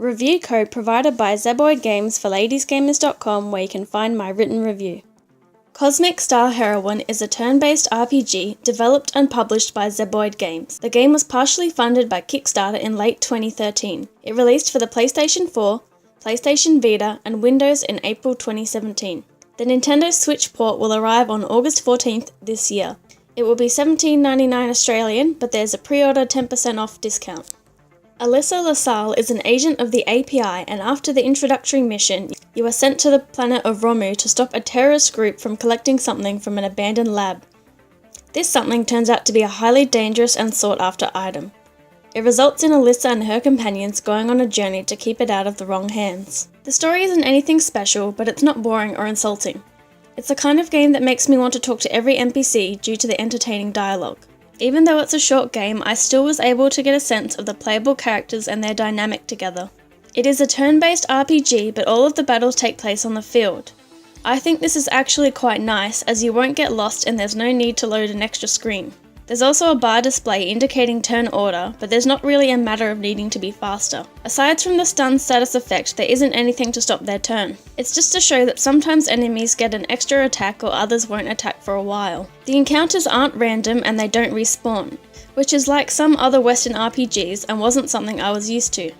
Review code provided by Zeboid Games for ladiesgamers.com, where you can find my written review. Cosmic Star Heroine is a turn-based RPG developed and published by Zeboid Games. The game was partially funded by Kickstarter in late 2013. It released for the PlayStation 4, PlayStation Vita, and Windows in April 2017. The Nintendo Switch port will arrive on August 14th this year. It will be $17.99 Australian, but there's a pre-order 10% off discount. Alyssa LaSalle is an agent of the API, and after the introductory mission, you are sent to the planet of Romu to stop a terrorist group from collecting something from an abandoned lab. This something turns out to be a highly dangerous and sought-after item. It results in Alyssa and her companions going on a journey to keep it out of the wrong hands. The story isn't anything special, but it's not boring or insulting. It's the kind of game that makes me want to talk to every NPC due to the entertaining dialogue. Even though it's a short game, I still was able to get a sense of the playable characters and their dynamic together. It is a turn-based RPG, but all of the battles take place on the field. I think this is actually quite nice, as you won't get lost and there's no need to load an extra screen. There's also a bar display indicating turn order, but there's not really a matter of needing to be faster. Aside from the stun status effect, there isn't anything to stop their turn. It's just to show that sometimes enemies get an extra attack or others won't attack for a while. The encounters aren't random and they don't respawn, which is like some other Western RPGs and wasn't something I was used to.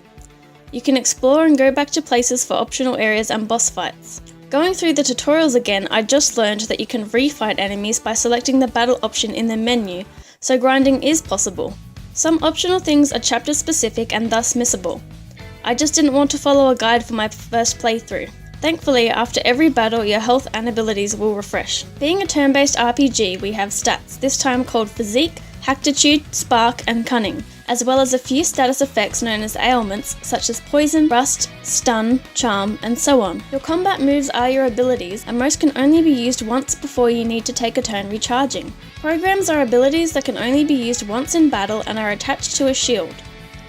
You can explore and go back to places for optional areas and boss fights. Going through the tutorials again, I just learned that you can refight enemies by selecting the battle option in the menu, so grinding is possible. Some optional things are chapter specific and thus missable. I just didn't want to follow a guide for my first playthrough. Thankfully, after every battle, your health and abilities will refresh. Being a turn-based RPG, we have stats, this time called Physique, Hactitude, Spark, and Cunning, as well as a few status effects known as ailments, such as Poison, Rust, Stun, Charm, and so on. Your combat moves are your abilities, and most can only be used once before you need to take a turn recharging. Programs are abilities that can only be used once in battle and are attached to a shield.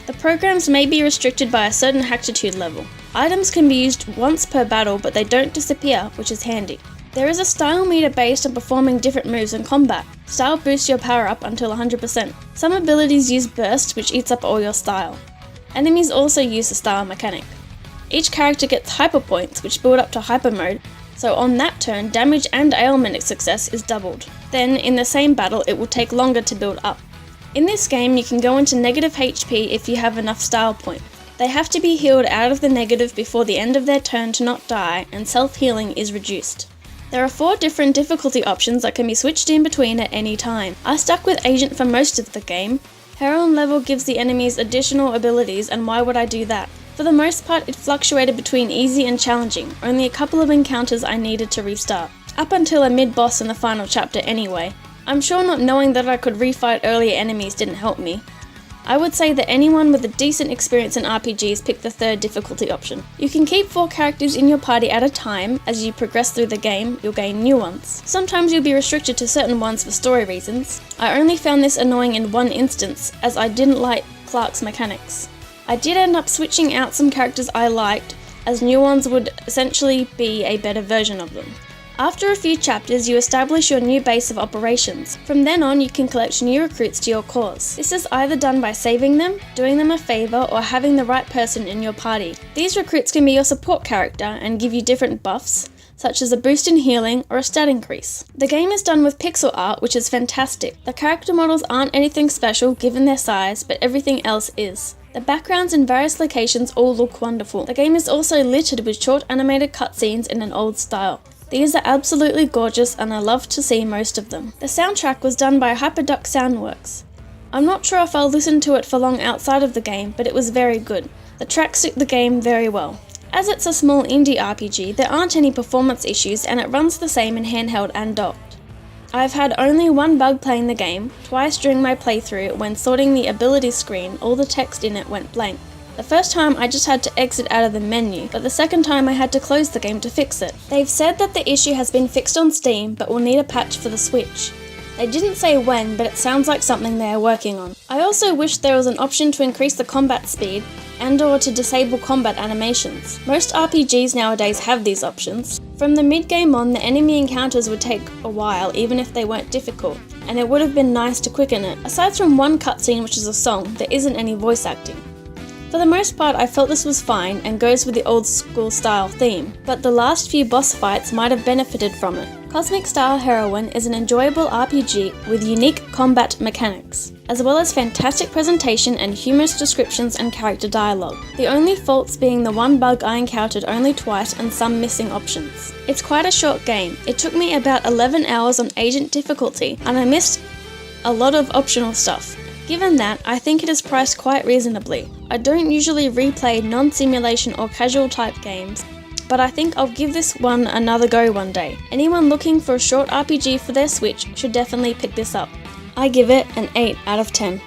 The programs may be restricted by a certain Hactitude level. Items can be used once per battle, but they don't disappear, which is handy. There is a style meter based on performing different moves in combat. Style boosts your power up until 100%. Some abilities use burst, which eats up all your style. Enemies also use the style mechanic. Each character gets hyper points, which build up to hyper mode, so on that turn, damage and ailment success is doubled. Then, in the same battle, it will take longer to build up. In this game, you can go into negative HP if you have enough style points. They have to be healed out of the negative before the end of their turn to not die, and self-healing is reduced. There are 4 different difficulty options that can be switched in between at any time. I stuck with Agent for most of the game. Heroine level gives the enemies additional abilities, and why would I do that? For the most part, it fluctuated between easy and challenging, only a couple of encounters I needed to restart. Up until a mid-boss in the final chapter anyway. I'm sure not knowing that I could refight earlier enemies didn't help me. I would say that anyone with a decent experience in RPGs pick the 3rd difficulty option. You can keep 4 characters in your party at a time. As you progress through the game, you'll gain new ones. Sometimes you'll be restricted to certain ones for story reasons. I only found this annoying in one instance, as I didn't like Clark's mechanics. I did end up switching out some characters I liked, as new ones would essentially be a better version of them. After a few chapters, you establish your new base of operations. From then on, you can collect new recruits to your cause. This is either done by saving them, doing them a favour, or having the right person in your party. These recruits can be your support character and give you different buffs, such as a boost in healing or a stat increase. The game is done with pixel art, which is fantastic. The character models aren't anything special given their size, but everything else is. The backgrounds in various locations all look wonderful. The game is also littered with short animated cutscenes in an old style. These are absolutely gorgeous and I love to see most of them. The soundtrack was done by Hyperduck Soundworks. I'm not sure if I'll listen to it for long outside of the game, but it was very good. The tracks suit the game very well. As it's a small indie RPG, there aren't any performance issues and it runs the same in handheld and docked. I've had only one bug playing the game. Twice during my playthrough, when sorting the abilities screen, all the text in it went blank. The first time I just had to exit out of the menu, but the second time I had to close the game to fix it. They've said that the issue has been fixed on Steam, but will need a patch for the Switch. They didn't say when, but it sounds like something they are working on. I also wish there was an option to increase the combat speed and/or to disable combat animations. Most RPGs nowadays have these options. From the mid-game on, the enemy encounters would take a while, even if they weren't difficult, and it would have been nice to quicken it. Aside from one cutscene which is a song, there isn't any voice acting. For the most part, I felt this was fine and goes with the old school style theme, but the last few boss fights might have benefited from it. Cosmic Star Heroine is an enjoyable RPG with unique combat mechanics, as well as fantastic presentation and humorous descriptions and character dialogue. The only faults being the one bug I encountered only twice and some missing options. It's quite a short game. It took me about 11 hours on Agent difficulty, and I missed a lot of optional stuff. Given that, I think it is priced quite reasonably. I don't usually replay non-simulation or casual type games, but I think I'll give this one another go one day. Anyone looking for a short RPG for their Switch should definitely pick this up. I give it an 8 out of 10.